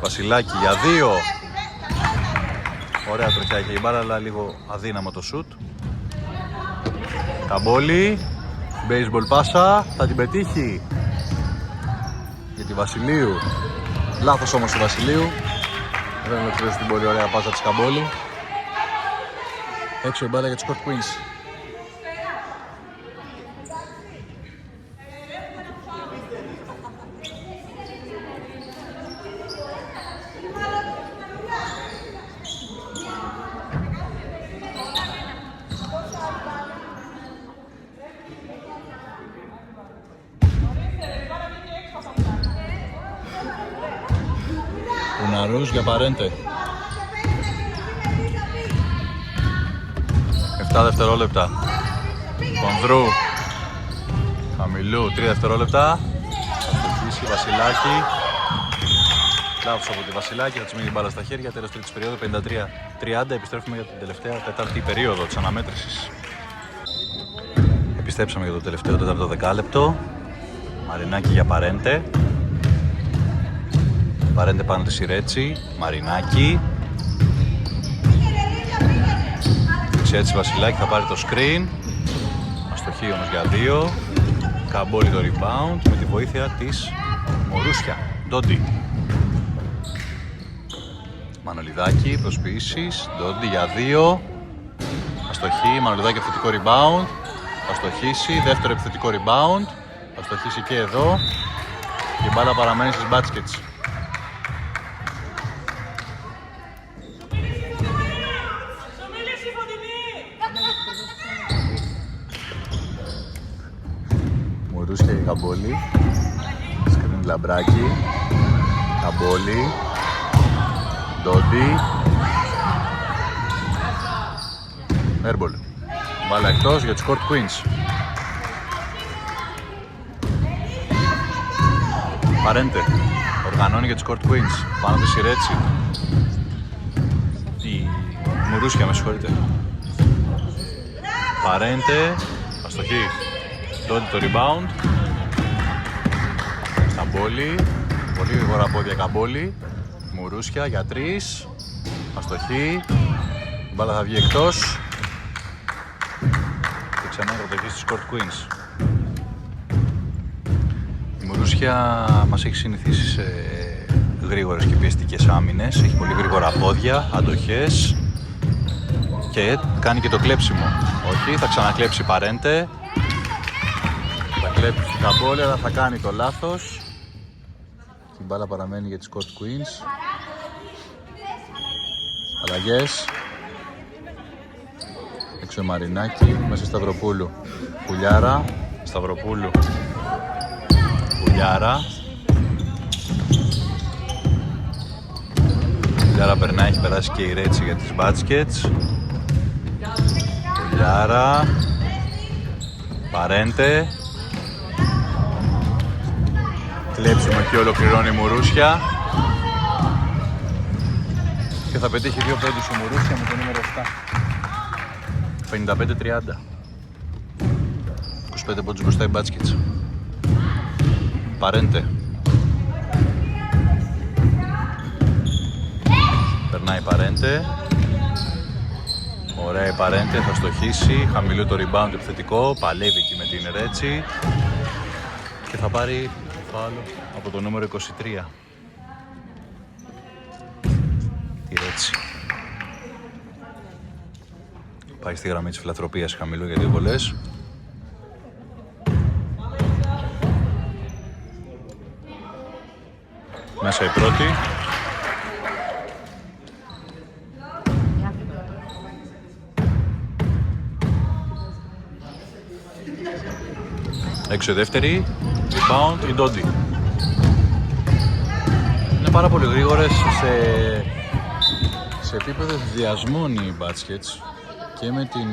Βασιλάκη για 2. Ωραία τροχιά είχε η μπάλα, αλλά λίγο αδύναμο το σουτ. Καμπόλη. Baseball πάσα. Θα την πετύχει. Για τη Βασιλείου. Λάθος όμως του Βασιλείου. Δεν ολοκλήρωσε την πολύ ωραία πάσα της Καμπόλη. Έξω η μπάλα για τους Court Queens. Προυναρούς για Παρέντε. 7 δευτερόλεπτα. Κονδρού. Χαμηλού 3 δευτερόλεπτα. Θα στοχίσει Βασιλάκη. Λάθος από τη Βασιλάκη, θα της μείνει μπάλα στα χέρια. Τέλος τρίτης περίοδου 53-30. Επιστρέφουμε για την τελευταία τέταρτη περίοδο της αναμέτρησης. Επιστρέψαμε για το τελευταίο τέταρτο δεκάλεπτο. Μαρινάκη για Παρέντε. Παρέντε πάνω τη Ρέτσι. Μαρινάκη. Έτσι Βασιλάκη θα πάρει το screen. Αστοχή όμως για 2. Καμπόλι το rebound με τη βοήθεια της Μορούσια. Ντόντι. Μανολιδάκη, προσποιήσεις. Ντόντι για 2. Αστοχή, Μανολιδάκη επιθετικό rebound. Θα στοχίσει, δεύτερο επιθετικό rebound. Θα στοχίσει και εδώ. Και η μπάλα παραμένει στις baskets. Μουρούσια και Καμπόλη. Σκρίνει Λαμπράκη. Καμπόλη. Ντόντι. Airball. Μπάλα εκτός για τους Court Queens. Παρέντε. Οργανώνει για τους Court Queens. Πάνω τη Σιρέτσι. Η Μουρούσια, με συγχωρείτε. Παρέντε. Αστοχή. Ντόντι το rebound. Καμπόλη. Πολύ γρήγορα πόδια Καμπόλη. Μουρούσια για 3. Αστοχή. Η μπάλα θα βγει εκτός. Και ξανά πρωτοχή στις Court Queens. Η Μουρούσια μας έχει συνηθίσει σε γρήγορες και πιεστικές άμυνες. Έχει πολύ γρήγορα πόδια, αντοχές και κάνει και το κλέψιμο. Όχι, θα ξανακλέψει Παρέντε. Θα κλέψει Καμπόλη, αλλά θα κάνει το λάθος. Η μπάλα παραμένει για τις Court Queens. Αλλαγές. Έξω Μαρινάκη, μέσα Σταυροπούλου. Πουλιάρα, Σταυροπούλου. Πουλιάρα. Πουλιάρα περνάει, έχει περάσει και η Ρέτσι για τις μπάτσκετς. Πουλιάρα. Παρέντε. Κλέψιμο και ολοκληρώνει η Μουρούσια. Και θα πετύχει 2 πόντους η Μουρούσια με το νούμερο 7. 55-30. 25 πόντους μπροστά οι μπάτσκετς. Παρέντε. Περνάει Παρέντε. Ωραία η Παρέντε, θα στοχίσει. Χαμηλό το rebound επιθετικό. Παλεύει εκεί με την Ρέτσι. Και θα πάρει φάουλ από το νούμερο 23. Τη Ρέτσι. Πάει στη γραμμή της φιλανθρωπίας χαμηλού για 2 βολές. Μέσα η πρώτη. Έξω η δεύτερη. Rebound η Ντόντι. Είναι πάρα πολύ γρήγορες σε επίπεδο διασμών οι μπάτσκετς. Και με την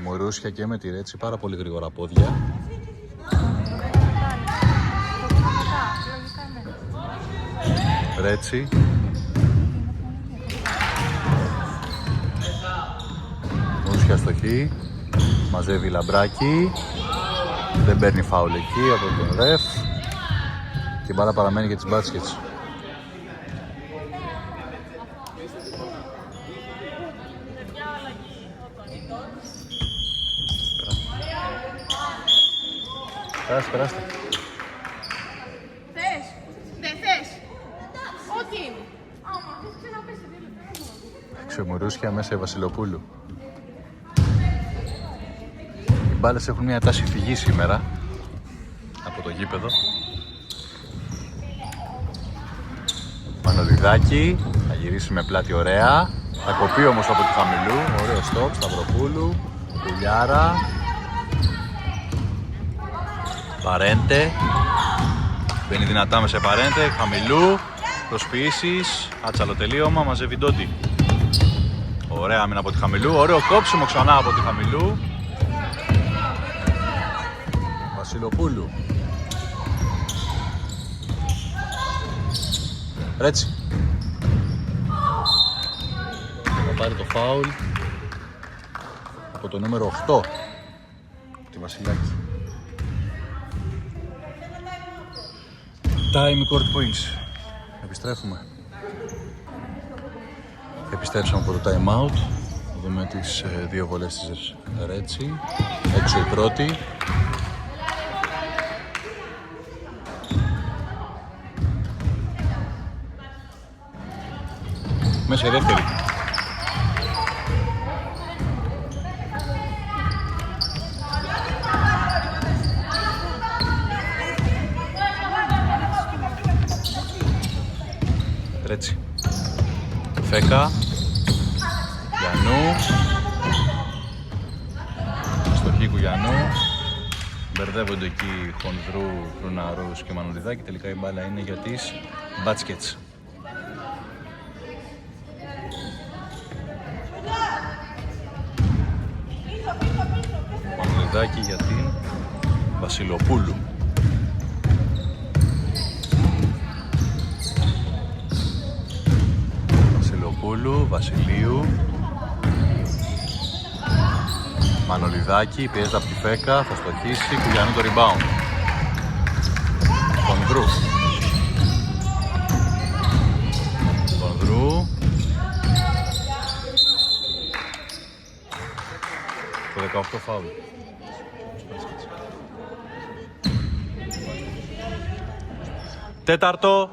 Μουρούσια και με τη Ρέτσι, πάρα πολύ γρήγορα πόδια. Ρέτσι. Μουρούσια στοχή. Μαζεύει Λαμπράκη. Δεν παίρνει φάουλ εκεί από τον ρεφ. Και η μπάλα παραμένει για τις μπάσκετς. Περάστε. Θες, δεν θες. Όχι. Άμα, θες ξαναπέσει 2 λεπτά. Ξεμουρούσια μέσα η Βασιλοπούλου. Οι μπάλες έχουν μια τάση φυγή σήμερα από το γήπεδο. Πανολιδάκι, θα γυρίσει με πλάτη ωραία. Θα κοπεί όμως από τη χαμηλού. Ωραίο στόπ, Σταυροπούλου. Πουλιάρα. Παρέντε. Μπαίνει δυνατά μέσα Παρέντε, χαμηλού. Προσποιήσεις, ατσαλοτελείωμα, μαζεύει Ντόντι. Ωραία άμυνα από τη χαμηλού, ωραίο κόψιμο ξανά από τη χαμηλού. Βασιλοπούλου. Ρέτσι. Θα πάρει το φάουλ από το νούμερο 8, τη Βασιλάκη. Time Court Points. Επιστρέφουμε. Επιστρέψαμε από το time out. Θα δούμε τις 2 βολές της Ρέτσι. Έξω η πρώτη. Μέσα η δεύτερη. Ρέτσι. Φέκα. Γιαννού. Στοχή Κουγιαννού. Μπερδεύονται εκεί Χονδρού, Προναρούς και Μανολιδάκη. Τελικά η μπάλα είναι για τις Μπάτσκετς. Μανολιδάκη για την Βασιλοπούλου. Βασιλοπούλου, Βασιλείου. Μανολιδάκη, πιέζεται από τη Φέκα, θα στοχίσει, Κουγιανού το rebound. Χονδρού. Χονδρού. Το 18 φάουλ. Τέταρτο.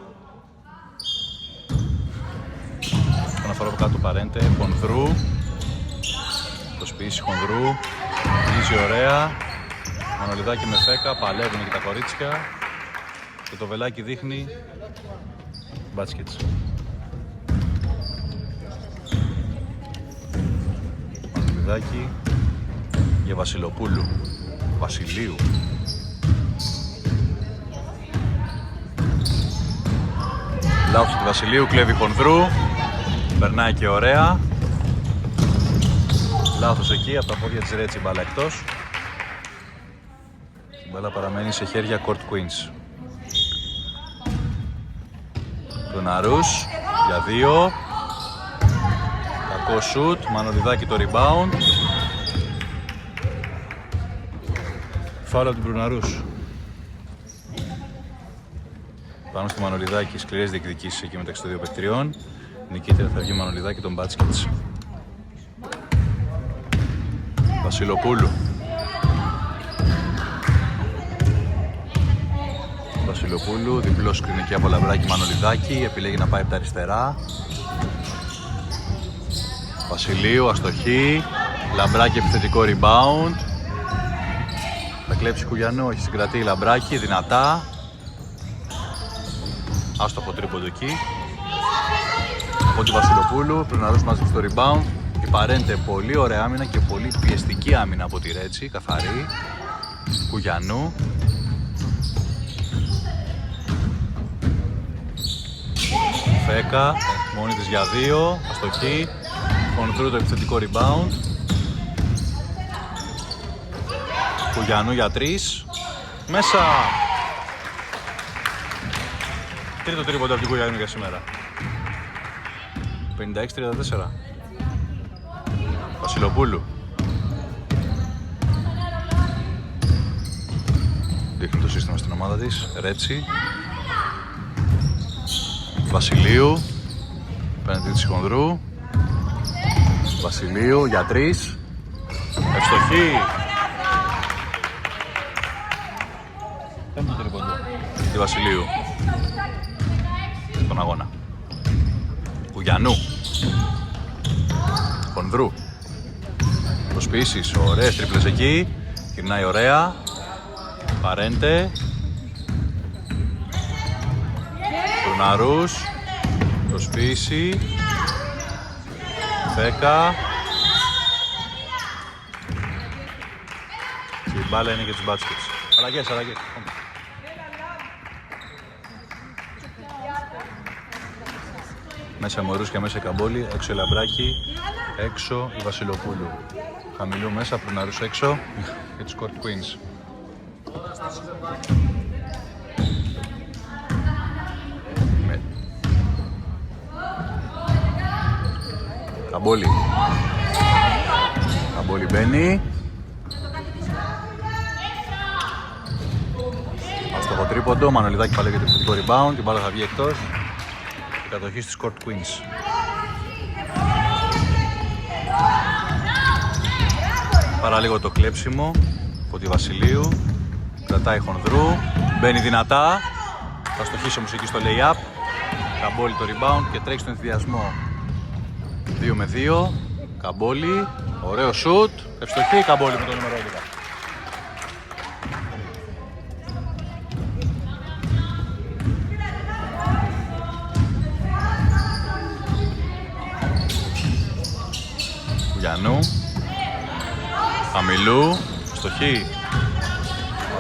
Αναφορά από κάτω Παρέντε, Χονδρού. Προσποιήσει Χονδρού, βγίζει ωραία. Μανολιδάκη με Φέκα, παλεύουν και τα κορίτσια. Και το βελάκι δείχνει Μπάτσκετς. Μανολιδάκη για Βασιλοπούλου, Βασιλείου. Λάθος του Βασιλείου, κλέβει Χονδρού. Περνάει και ωραία. Λάθος εκεί, από τα πόδια της Ρέτσι, μπάλα εκτός. Η μπάλα παραμένει σε χέρια Court Queens. Προναρούς για 2. Κακό σουτ, Μανολιδάκη το rebound. Φάουλ από την Προναρούς. Πάνω στη Μανολιδάκη, σκληρές διεκδικήσεις εκεί μεταξύ των δύο παικτριών. Νικήτρια θα βγει Μανολιδάκη των Μπάτσκετς. Βασιλοπούλου. Βασιλοπούλου, διπλό σκριν εκεί από Λαμπράκη Μανολιδάκη, επιλέγει να πάει από τα αριστερά. Βασιλείου, αστοχή. Λαμπράκη επιθετικό rebound. Θα κλέψει Κουγιανού, όχι, συγκρατεί Λαμπράκη, δυνατά. Άστοχο τρίποντο εκεί. Από τη Βασιλοπούλου, πρέπει να δώσουμε μαζί στο rebound. Η Παρέντε, πολύ ωραία άμυνα και πολύ πιεστική άμυνα από τη Ρέτσι, καθαρή. Κουγιανού. Φέκα, μόνη της για 2, αστοχή. Χονδρού το επιθετικό rebound. Κουγιανού για 3. Μέσα! Τρίτο τρίποντο από την Κουγιανού για σήμερα. 56-34. Βασιλοπούλου. Δείχνει το σύστημα στην ομάδα της. Ρέτσι. Βασιλείου. Πέναντι της Χονδρού. Βασιλείου για 3. Ευστοχή. Πέμπτο τρίποντο. Τη Βασιλείου. Στον αγώνα. Κουγιανού. Χονδρού. Προσποιήσεις, ωραίες τρίπλες εκεί. Γυρνάει ωραία. Παρέντε. Προναρούς. Προσποιήσει. Φέκα. Και η μπάλα είναι για τους Μπάτσκετς. Αλλαγές, αλλαγές. Μέσα Μωρούς και μέσα Καμπόλη, έξω η Λαμπράκη, έξω η Βασιλοπούλου. Χαμηλού μέσα, Προναρούς έξω και τους Court Queens. Καμπόλη. Καμπόλη μπαίνει. Αστοχο τρίποντο, Μανολιδάκη παλεύει το επιθετικό rebound, την μπάλα θα βγει εκτός. Η κατοχή στις Court Queens. Παραλίγο το κλέψιμο από τη Βασιλείου. Κρατάει Χονδρού. Μπαίνει δυνατά. Θα στοχίσει όμως εκεί στο lay-up. Καμπόλη το rebound και τρέχει στον ενθουσιασμό. 2 με 2. Καμπόλη. Ωραίο shoot. Ευστοχή Καμπόλη με το νούμερο 11. Κουγιανού. Χαμηλού. Στοχή.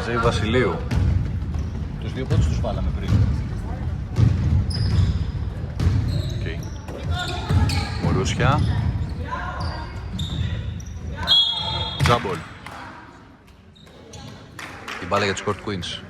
Μαζεύει Βασιλείου. Τους δύο πόντους τους βάλαμε πριν. Okay. Μουρούσια. Τζάμπολ. Η μπάλα για τους Court Queens.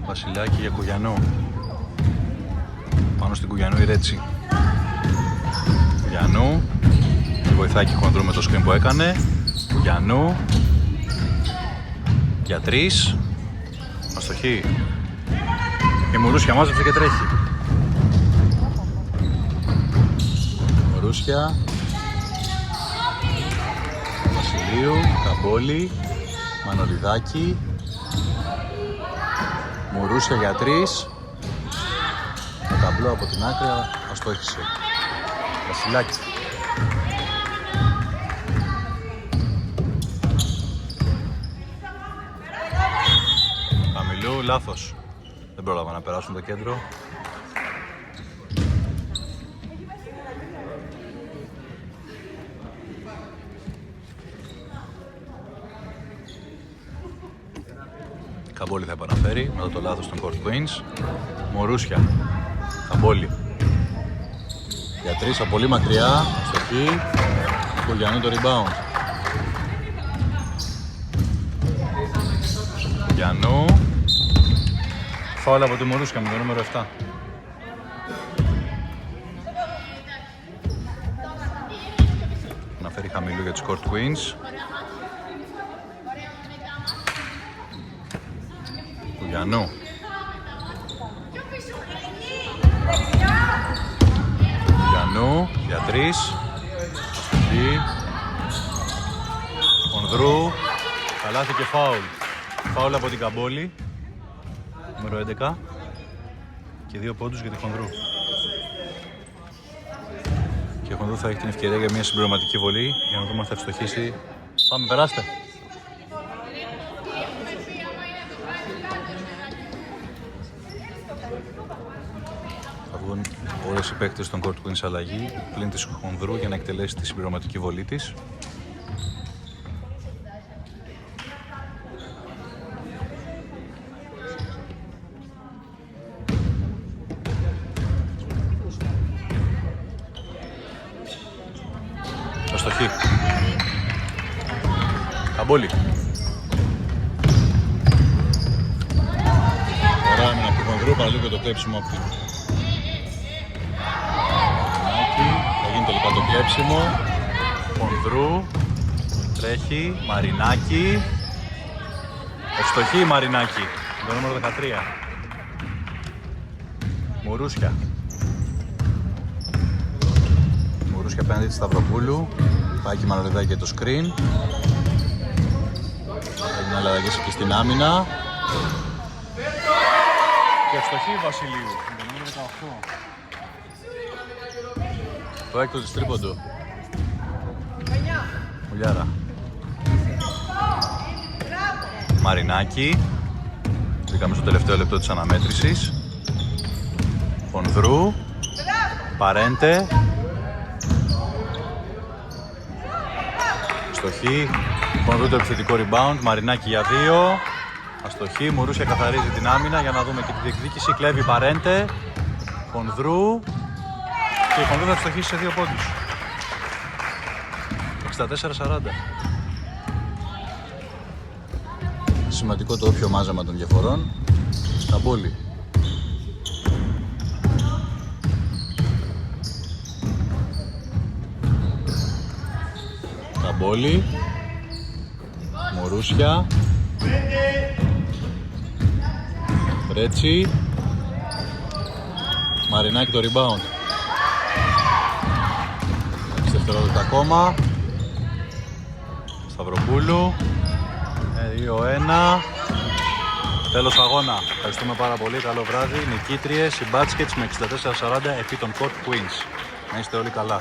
Βασιλιάκη για Κουγιανού. Πάνω στην Κουγιανού η Ρέτσι. Κουγιανού. Βοηθάει και Χονδρού με το screen που έκανε. Κουγιανού. Για 3. Αστοχή. Η Μουρούσια μάζεψε και τρέχει. Μουρούσια. Βασιλείου. Καμπόλη. Μανολιδάκη. Μουρούσια για 3. Το ταμπλό από την άκρη αστόχησε. Βασιλάκη. Χαμηλού, λάθος. Δεν πρόλαβα να περάσουν το κέντρο. Καμπόλη θα επαναφέρει μετά το λάθος των Court Queens. Μουρούσια. Καμπόλη. Για 3 από πολύ μακριά. Αστοχή. Κουγιανού το rebound. Κουγιανού. Φάουλ από τη Μουρούσια με το νούμερο 7. Να φέρει χαμηλού για τους Court Queens. Κουγιανού. Κουγιανού για 3. Αστοχή. Χονδρού. Καλάθι και φάουλ. Φάουλ από την Καμπόλη. Νούμερο 11. Και 2 πόντους για τη Χονδρού. Και η Χονδρού θα έχει την ευκαιρία για μια συμπληρωματική βολή για να δούμε αν θα ευστοχίσει. Πάμε, περάστε. Θα βγουν όλες οι παίκτες των Court Queens αλλαγή πλην της Χονδρού για να εκτελέσει τη συμπληρωματική βολή της. Αστοχή. Καμπόλη. Ωραία άμυνα από την Χονδρού, παραλίγο και το κλέψιμο από την Μαρινάκη. Θα γίνει τελικά το κλέψιμο. Χονδρού. Τρέχει. Μαρινάκη. Ευστοχή Μαρινάκη. Το νούμερο 13. Μουρούσια. Μουρούσια απέναντι της Σταυροπούλου. Πάει και η Μανολιδάκη για το screen. Έγινε αλλαγές και στην άμυνα. Και ευστοχή Βασιλείου. Το νούμερο 18. Το έκτο της τρίποντο. Μουλιάρα. Μαρινάκη. Μπήκαμε στο τελευταίο λεπτό της αναμέτρησης. Χονδρού. Παρέντε. Αστοχή. Χονδρού το επιθετικό rebound. Μαρινάκη για 2. Αστοχή. Μουρούσια καθαρίζει την άμυνα για να δούμε και τη διεκδίκηση. Κλέβει Παρέντε. Χονδρού. Και η Χονδρού θα αστοχίσει σε 2 πόντους. 64-40. Σημαντικό το όποιο μάζαμα των διαφορών. Καμπόλη. Καμπόλη. Μουρούσια. Ρέτσι. Μαρινάκη το rebound. 6 δευτερόλεπτα ακόμα. Σταυροπούλου. 2-1. Τέλος αγώνα. Ευχαριστούμε πάρα πολύ. Καλό βράδυ. Νικήτριες οι Baskets με 64-40 επί των Court Queens. Να είστε όλοι καλά.